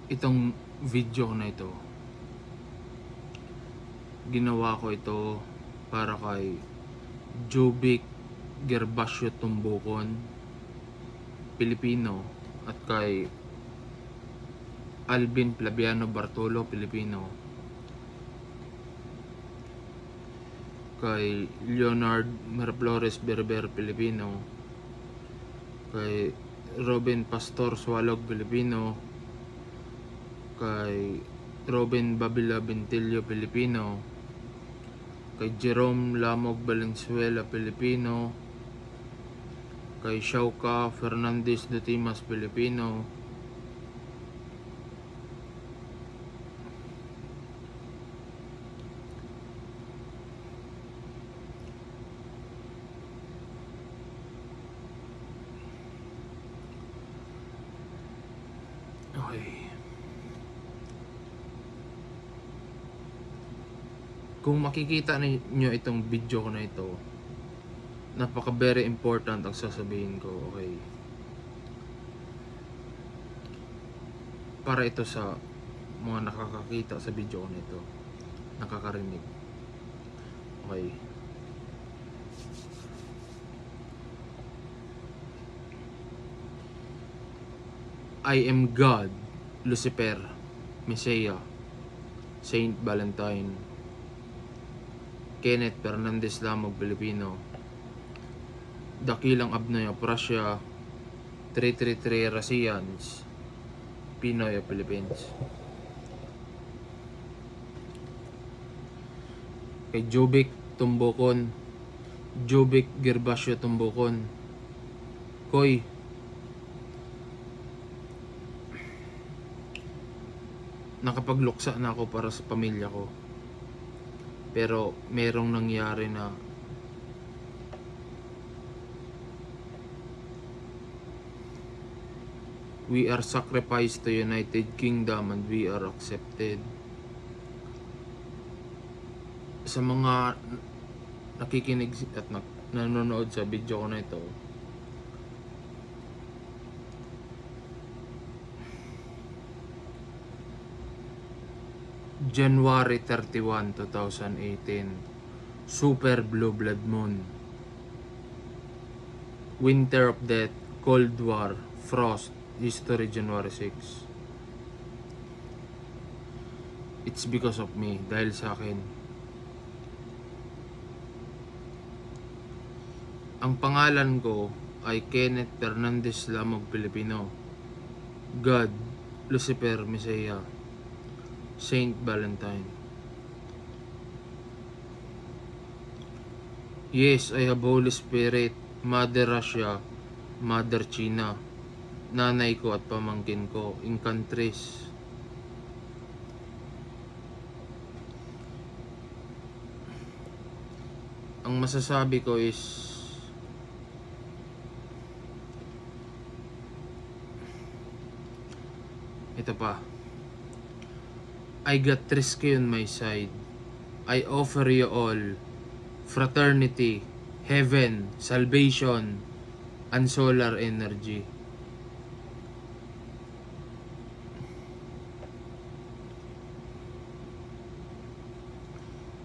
Itong video na ito, ginawa ko ito para kay Jovic Gervasio Tumbukon, Pilipino, at kay Alvin Flaviano Bartolo, Pilipino, kay Leonard Miraflores Berber, Pilipino, kay Robin Pastor Swalog, Pilipino, kay Robin Babila Bentillo, Pilipino, kay Jerome Lamog Valenzuela, Pilipino, kay Shauka Fernandez Dutimas, Pilipino, okay. Kung makikita ninyo itong video ko na ito, napaka very important ang sasabihin ko, okay? Para ito sa mga nakakakita sa video ko na ito, nakakarinig. Okay. I am God, Lucifer, Messiah, Saint Valentine, Kenneth Fernandez Lamog, Pilipino, Dakilang Abnoy of Russia, 333 Russians, Pinoy of Philippines. Kay Jovic Tumbukon, Jovic Gervasio Tumbukon, Koy, nakapagluksa na ako para sa pamilya ko, pero merong nangyari na we are sacrificed to United Kingdom and we are accepted. Sa mga nakikinig at nanonood sa video ko na ito, January 31, 2018, Super Blue Blood Moon, Winter of Death, Cold War, Frost, History, January 6. It's because of me, dahil sa akin. Ang pangalan ko ay Kenneth Fernandez Lamog, Pilipino, God, Lucifer, Messiah, Saint Valentine. Yes, I have Holy Spirit, Mother Russia, Mother China, nanay ko at pamangkin ko in countries. Ang masasabi ko is ito pa. I got Trisky on my side. I offer you all fraternity, heaven, salvation, and solar energy.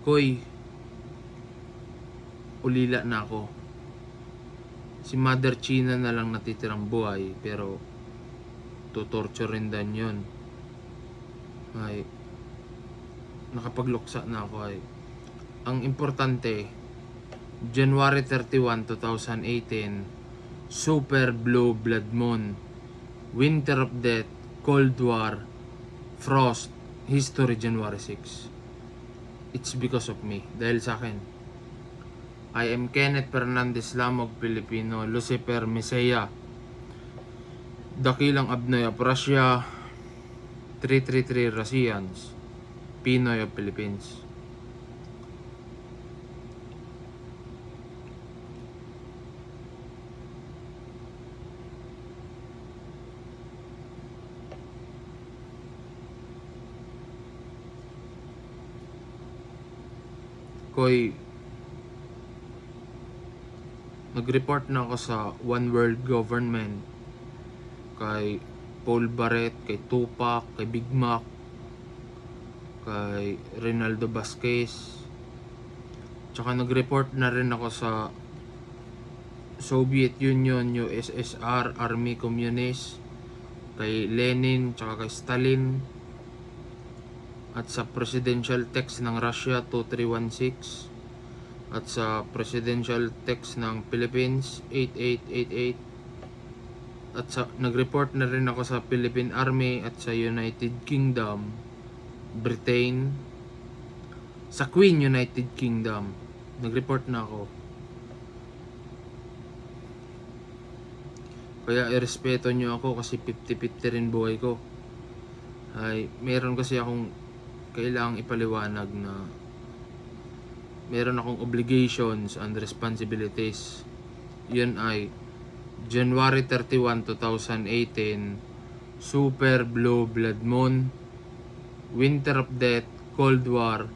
Koy, ulila na ako. Si Mother China na lang natitirang buhay, pero tutorture rin din yun. Ay, nakapagluksa na ako ay. Ang importante, January 31, 2018, Super Blue Blood Moon, Winter of Death, Cold War, Frost, History, January 6. It's because of me, dahil sa akin. I am Kenneth Fernandez Lamog, Pilipino, Lucifer, Messiah, Dakilang Abnoy of Russia, 333 Russians, Pinoy of Philippines. Koy, nag-report na ako sa One World Government kay Paul Barrett, kay Tupac, kay Big Mac, kay Rinaldo Vasquez. Tsaka nag-report na rin ako sa Soviet Union, USSR, Army Communist, kay Lenin, tsaka kay Stalin, at sa presidential text ng Russia 2316, at sa presidential text ng Philippines 8888, at sa nag-report na rin ako sa Philippine Army at sa United Kingdom, Britain, sa Queen United Kingdom nag-report na ako. Kaya irespeto nyo ako kasi 50-50 rin buhay ko. Ay, meron kasi akong kailangang ipaliwanag na meron akong obligations and responsibilities. Yun ay January 31, 2018, Super Blue Blood Moon, Winter of Death, Cold War,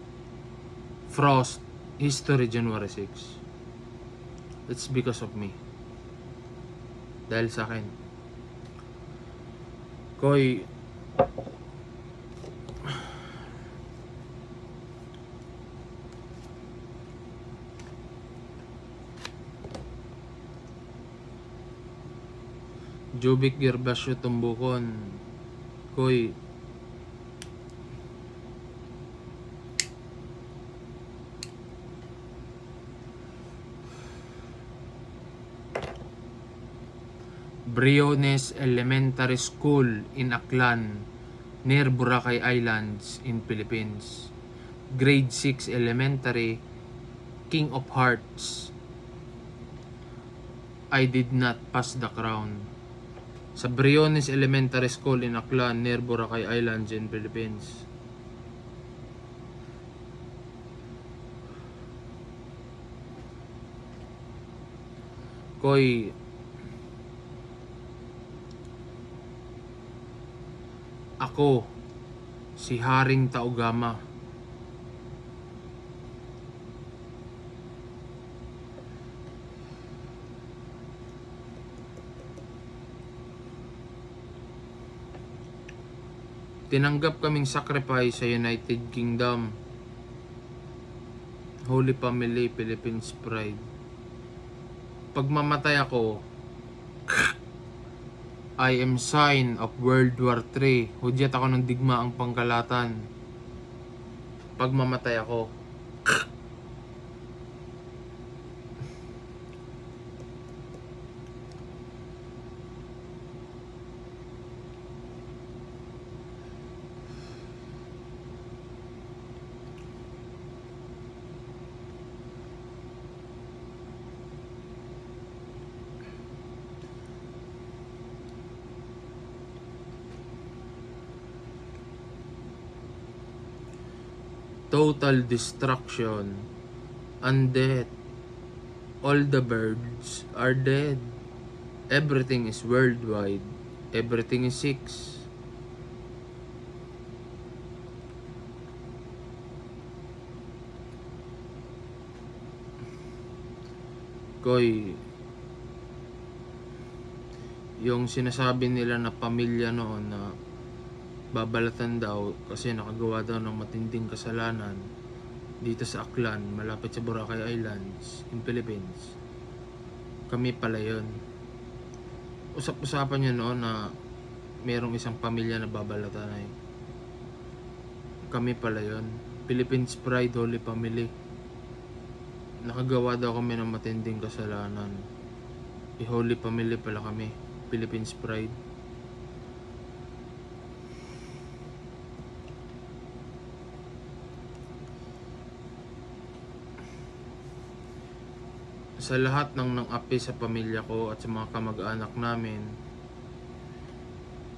Frost, History January 6. It's because of me. Dahil sa akin. Koy, Jovic Gervasio Tumbukon. Koy, Briones Elementary School in Aklan, near Boracay Islands in Philippines. Grade 6 Elementary, King of Hearts. I did not pass the crown. Sa Briones Elementary School in Aklan, near Boracay Islands in Philippines. Koy, ako, si Haring Taugama. Tinanggap kaming sacrifice sa United Kingdom. Holy Family, Philippines Pride. Pag mamatay ako, I am sign of World War III. Hudyat ako ng digmaang pangkalatan. Pag mamatay ako. Total destruction, undead. All the birds are dead. Everything is worldwide. Everything is 6. Koy, yung sinasabi nila na pamilya noon na babalatan daw kasi nakagawa daw ng matinding kasalanan dito sa Aklan, malapit sa Boracay Islands in Philippines. Kami pala yun. Usap-usapan nyo noon na merong isang pamilya na babalatan ay kami pala yun. Philippines Pride, Holy Family. Nakagawa daw kami ng matinding kasalanan. Holy Family pala kami. Philippines Pride. Sa lahat ng nang-api sa pamilya ko at sa mga kamag-anak namin,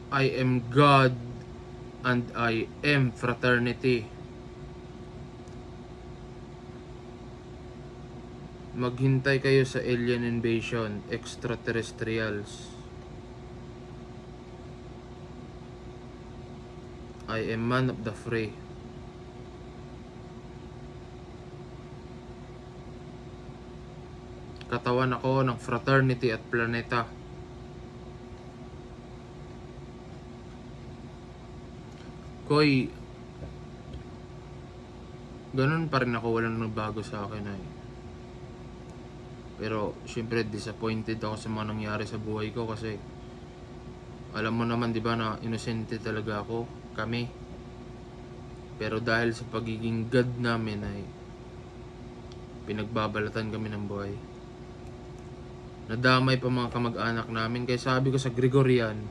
I am God and I am fraternity. Maghintay kayo sa alien invasion, extraterrestrials. I am man of the free. Katawan ako ng fraternity at planeta. Koy, ganun pa rin ako, walang nagbago sa akin ay. Pero syempre disappointed ako sa mga nangyari sa buhay ko kasi alam mo naman 'di ba na inosente talaga ako, kami. Pero dahil sa pagiging God namin ay pinagbabalatan kami ng buhay. Nadamay pa mga kamag-anak namin kaya sabi ko sa Gregorian,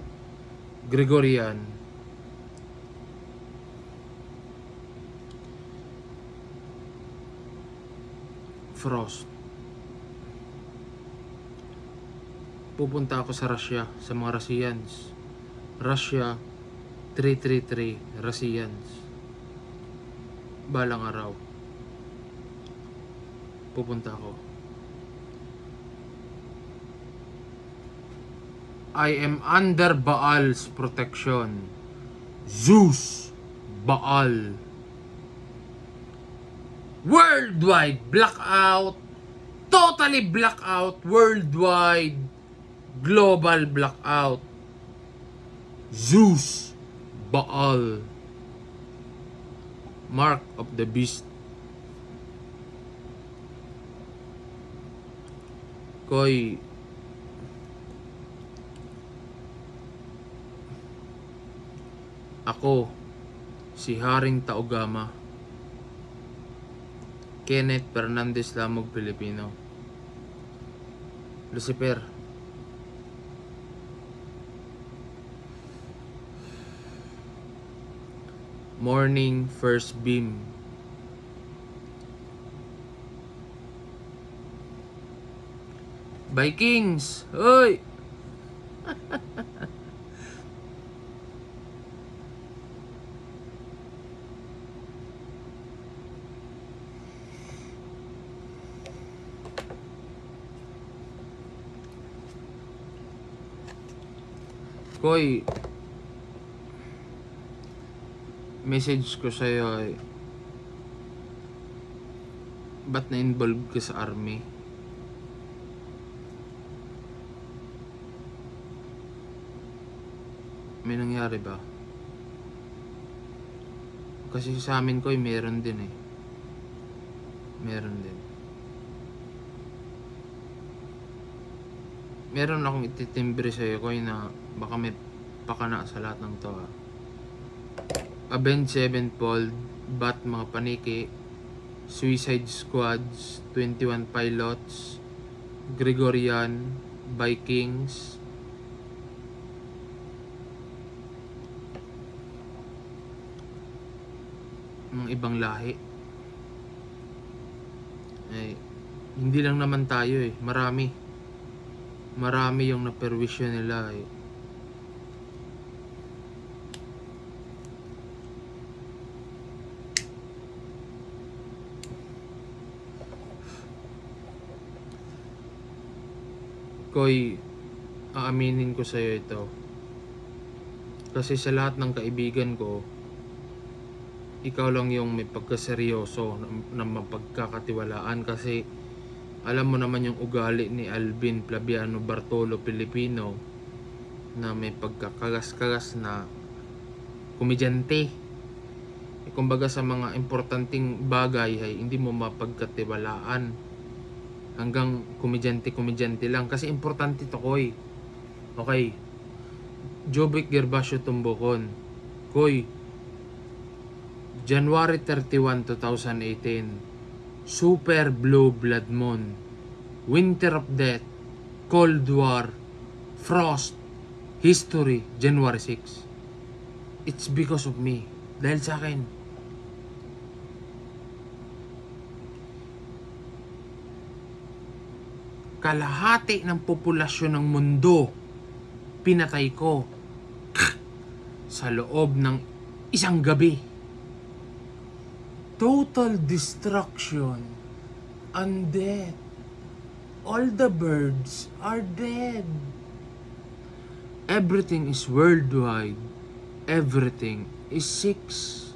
Frost. Pupunta ako sa Russia, sa mga Russians. Russia 333 Russians. Balang araw. Pupunta ako. I am under Baal's protection. Zeus, Baal. Worldwide blackout. Totally blackout. Worldwide. Global blackout. Zeus, Baal. Mark of the Beast. Koy, ako, si Haring Taogama, Kenneth Fernandez Lamog, Pilipino. Lucifer. Morning first beam. Vikings! Hoy! Koy, message ko sa'yo ay ba't na-involve ka sa army? May nangyari ba? Kasi sa amin ko meron din eh. Meron din. Meron akong ititimbre sa'yo ko na baka may pakana sa lahat ng to ha. Avenged Sevenfold, Bat mga paniki, Suicide Squads, 21 Pilots, Gregorian, Vikings, mga ibang lahi. Ay, hindi lang naman tayo eh, marami yung naperwisyo nila eh. Koy, aaminin ko sa'yo ito. Kasi sa lahat ng kaibigan ko, ikaw lang yung may pagkaseryoso na mapagkakatiwalaan. Kasi alam mo naman yung ugali ni Alvin Flaviano Bartolo Pilipino na may pagkakagas-kagas na komedyante. Kumbaga sa mga importanteng bagay ay hindi mo mapagkatiwalaan. Hanggang komedyante lang. Kasi importante to, Koy. Okay. Jovic Gervasio Tumbocon. Koy, January 31, 2018. Super Blue Blood Moon. Winter of Death. Cold War. Frost. History. January 6. It's because of me. Dahil sa akin. Kalahati ng populasyon ng mundo pinatay ko sa loob ng isang gabi. Total destruction. Undead. All the birds are dead. Everything is worldwide. Everything is 6.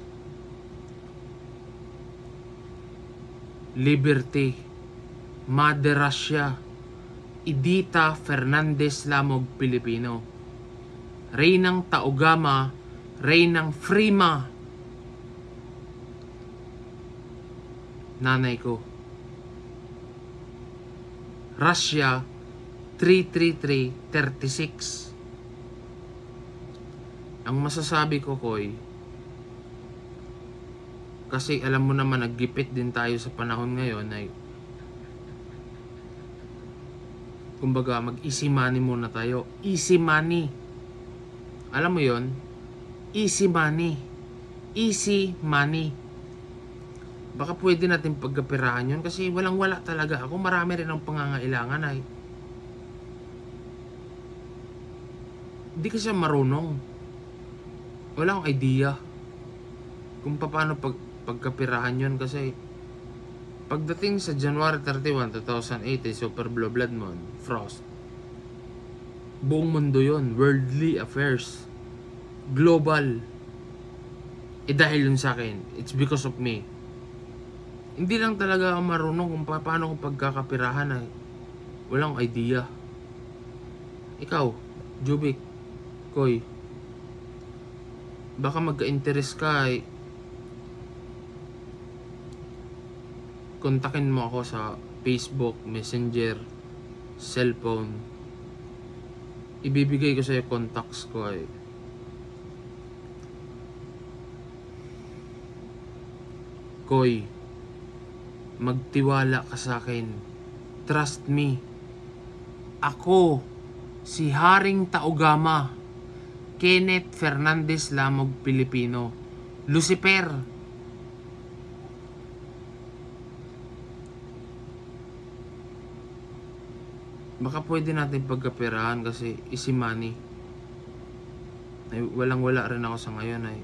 Liberty. Mother Russia. Edita Fernandez Lamog, Pilipino. Reynang Taogama, Reynang Frima, nanay ko. Russia, 33336. Ang masasabi ko, Koy, kasi alam mo naman, naggipit din tayo sa panahon ngayon ay kumbaga mag-easy money muna tayo. Easy money. Alam mo yon? Easy money. Easy money. Baka pwede natin pagkapirahan yun kasi walang-wala talaga ako. Marami rin ang pangangailangan ay. Hindi kasi marunong. Wala akong idea kung paano pagkapirahan yun kasi pagdating sa January 31, 2018, Super Blue Blood Moon, Frost, buong mundo yun. Worldly affairs. Global. Dahil yun sa akin. It's because of me. Hindi lang talaga ako marunong kung paano kung pagkakapirahan ay walang idea. Ikaw, Jubik, Koy, baka magka-interest ka ay kontakin mo ako sa Facebook, Messenger, cellphone. Ibibigay ko sa iyo contacts ko ay Koy, magtiwala ka sa akin. Trust me. Ako, si Haring Taugama, Kenneth Fernandez Lamog Pilipino, Lucifer. Baka pwede natin pagkapirahan kasi easy money. Ay, walang-wala rin ako sa ngayon ay.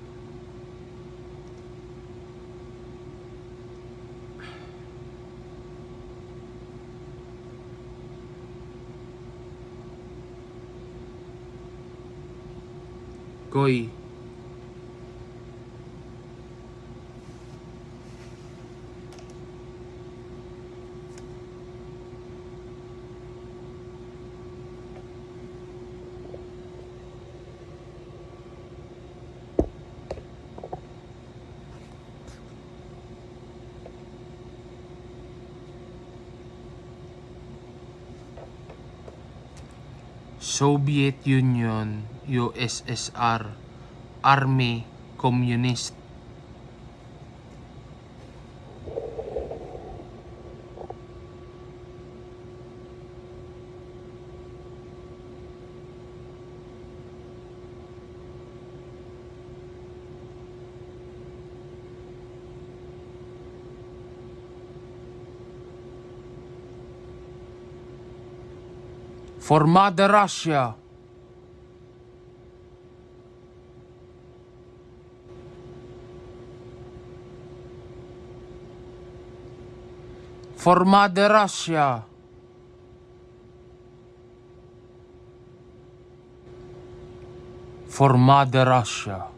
Koy, Soviet Union, USSR, Army, Communist. For Mother Russia. For Mother Russia. For Mother Russia.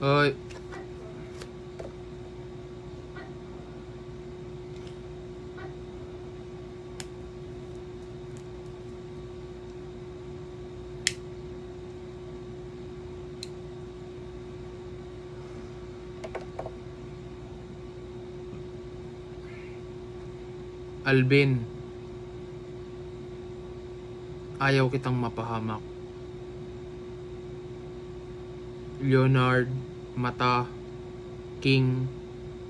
Hoy. Alvin, ayaw kitang mapahamak. Leonard, Mata, King,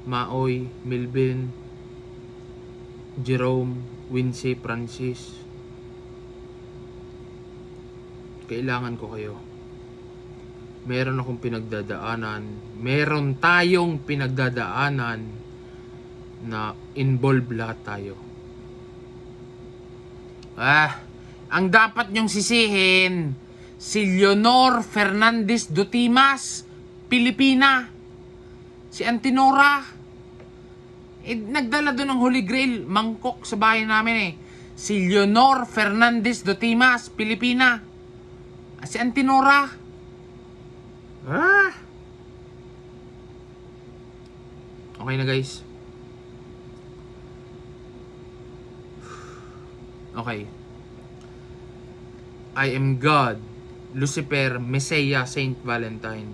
Maoy, Milvin, Jerome, Wincy, Francis. Kailangan ko kayo. Meron akong pinagdadaanan. Meron tayong pinagdadaanan na involved lahat tayo. Ang dapat nyong sisihin, si Leonor Fernandez Dutimas, Pilipina. Si Antinora, Nagdala doon ng Holy Grail, mangkok sa bahay namin eh. Si Leonor Fernandez Dotimas, Pilipina. Si Antinora. Okay na guys. Okay. I am God, Lucifer, Messiah, Saint Valentine.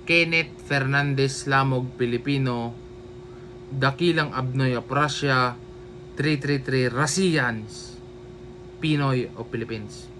Kenneth Fernandez Lamog, Pilipino. Dakilang Abnoy of Russia. 333 Russians, Pinoy o Philippines.